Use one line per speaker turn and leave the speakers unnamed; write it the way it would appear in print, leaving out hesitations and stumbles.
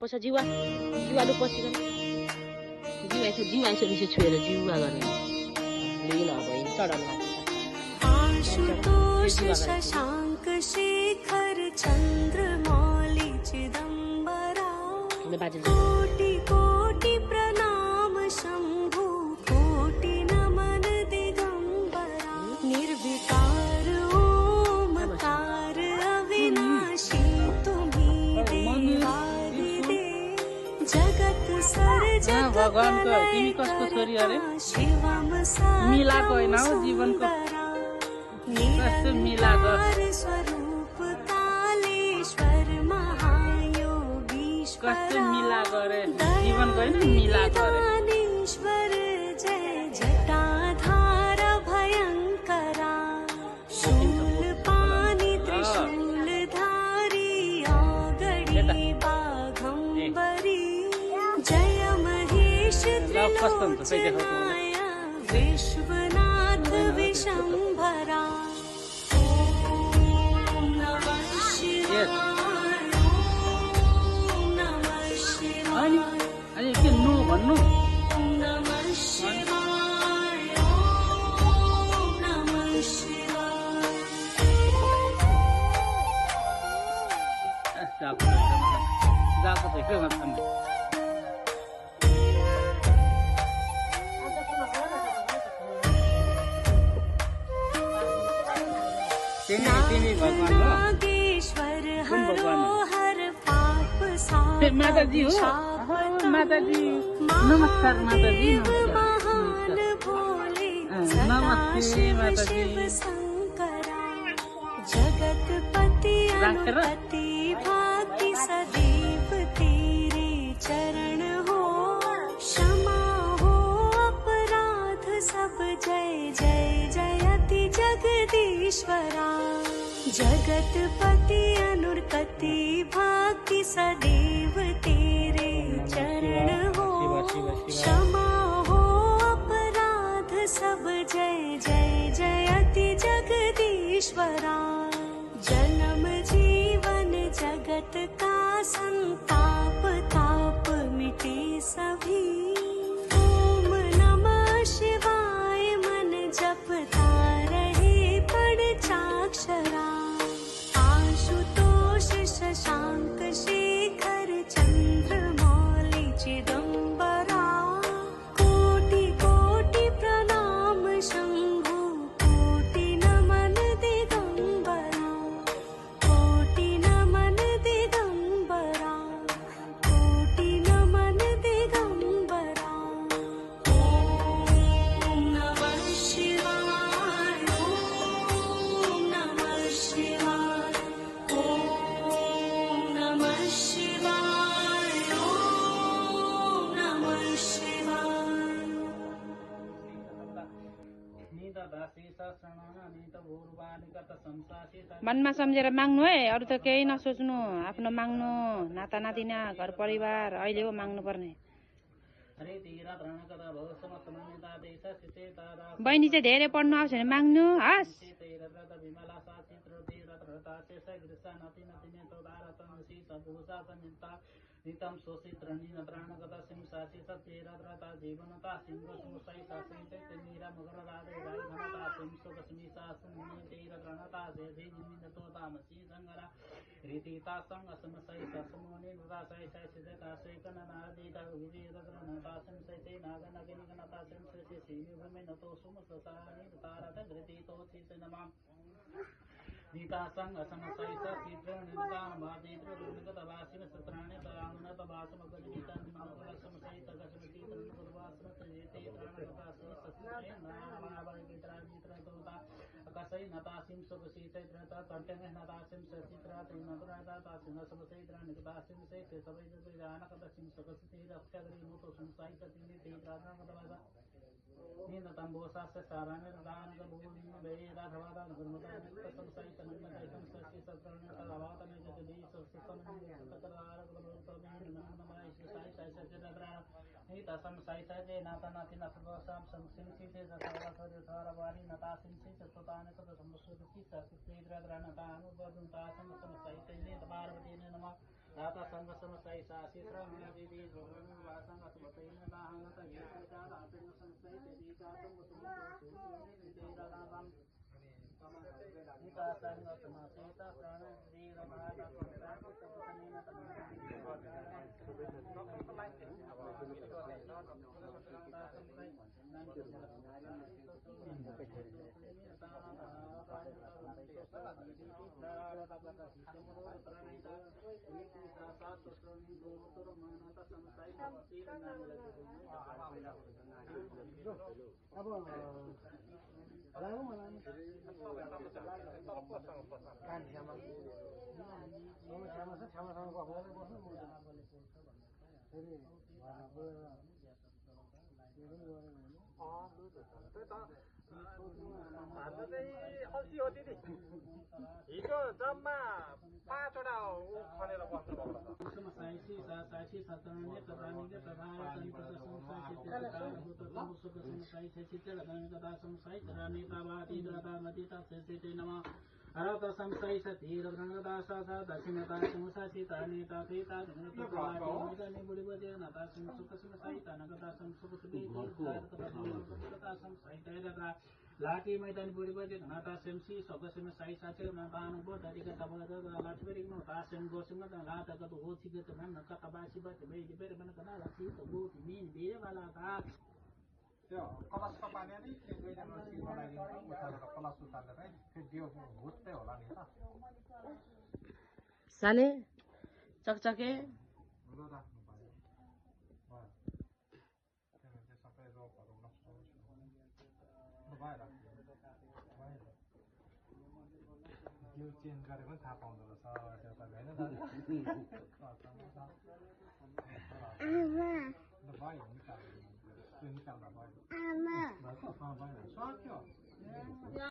पछा जिवाले पसिकन जिउ आइसकेपछि छोएर जिउवा गर्ने लिन अब चढाउनु
आशुतोष शशाङ्क शेखर चन्द्रमौलि चिदम्बरा कोटि कोटि प्रणाम शम्भु कोटि नमन दिगम्बरा निर्विकार ओमकार अविनाशी तुम्ही देवादिदे जगत सर्जत
भगवान को तिमी कसको छोरी अरे मिलाको होइन हो जीवनको कस्तो मिलाको
स्वरूप कालेश्वर महायोगीश्वर
कस्तो मिलाको अरे जीवनको होइन मिलाको अरे
जय जटाधार भयङ्करा शूल पानी त्रिशूल धारी औगडी बाघम्बरी जय महेश त्रिलोचनाय विश्वनाथ विशंभरा ओम नमः शिवाय ओम नमः शिवाय
अनि के नो भन्नु
ओम नमः शिवाय ओम नमः शिवाय
जाको त के भन्छ
नागेश्वर हरो हर पाप सागर
माताजी हो माताजी नमस्कार माताजी
महान भोले
नमस्ते माताजी
शिव शंकरा जगतपति अनुपति भाग्य सदैव तेरे चरण हो क्षमा हो अपराध सब जय जय जयति जगदीश्वरा जगतपति अनुरपति भाग्य सदैव तेरे चरण हो क्षमा हो अपराध सब जय जय जयति जगदीश्वरा जन्म जीवन जगत का संताप ताप मिटे सभी ओम नमः शिवाय मन जपता रहे पंचाक्षरा आशुतोष शशांक शेखर चन्द्रमौलि चिदम्बरा कोटि कोटि प्रणाम शम्भु कोटि नमन दिगम्बरा कोटि नमन दिगम्बरा कोटि नमन दिगम्बरा ओम नमः शिवाय ओम नमः शिवाय ओम नमः शिवाय ओम नमः शिवाय
मनमा सम्झेर माग्नु है अरू त केही नसोच्नु आफ्नो माग्नु नाता नातिना घर परिवार अहिले हो माग्नु पर्ने बहिनी चाहिँ धेरै पढ्नु आउँछ भने माग्नु हस्
नितम शोषित रणीन प्राणगता सिंह सासी सत्येरता जीवनता सिंह सुमुसाई सासी चैतन्यरा मगर राधे राई घनता सिंह सुकस्मी सासन तेर रणता से धे निमितो तामसी संगरा रीतिता संग समसई ससमोनि नता सई सई सिद्धता सई कनना दीता विधि रत्नता सिंह सई नागन गनता सिंह सई सीमे भूमि नतो सुम ससानि तारत धृतितो चित नमः नीता संग समसई चित्र निता मादित्र दुर्गत वासिन सत्राणे ताणन तबासम गदिता निमनगल समसई तगसमति तनुवासम तेते प्राणगता सत्ये नामावल चित्रा चित्र तोता अकसई नता सिम सुखसी चित्रता कंटेन नता सिम चित्रा तिनतराता तासिन समसई त्राणगता सिम से सबई जब जानक दसिम सुखसी रक्षगरी मोतो संसाई सतिनि ते प्राणगता नीन तंबोसा से साराने दान का बोली बेरा धवादा नगरमता संसाई तनमता संसाई सत्रने तलावात में जगदी सुसमन तकरार गलतो में नमनमय साई साई सजदरा नी तसम साई साई नाता नाति नसबसाम संसिन सी से सतारा सर थारवारी नता सिन से चतुताने तो समसुति सत्य द्रद्रा नता अनुबदुता सम साई ते पार्वती ने नमः राता संग समसाई सासी श्रवण दीदी जोरण वासंग अतबतैन दाहनत येता रातेन संसै तेदी कातम सुमुतो तेरा राम सीता संग समासेता प्राण श्री रमादा संसार तपसनेन
हाम्रो चाहिँ 80 हो दिदी हिजो जम्मा 5 वटा खनेर बस्नुभएको छ
साइसी साइसी सतरने प्रधानिके प्रधान संत संसार चित्त काल सुख संसाई चित्त रतन कथा संसाई रानीता वादी द्रता मदिता सेते नमः अरत संसाई सती रत्नता सा दक्षिणता संसा सीता नेता प्रीता धनता बुढ़ी बजे नता सुख संसाई तनकता सुख सुखी कथा संसाई तेरा लाठी मैदान बुढ़ी बजे नता सेमसी सग सेम साई साचे नतान बो दरिका तबग लाठी नो तासेम गोसिम लाता कत हो छिगत मन कता बासी बत बेदी बेर मन कना लाठी तो गो मीन बेरे वाला था
त्यो कलशको पानी नि त्यो दुईजना मान्छे बनाइदिनु उताबाट कलश उतालेर फेरि दियो भुत्तै होला नि त
साने चकचके
हुँदो राख्नु पर्यो त्यो सबै रोगहरू नष्ट हुन्छ भएर यो चेन्ज गरेको पनि थाहा पाउँदो रहेछ त्यो त होइन भयो निकाल्दा भयो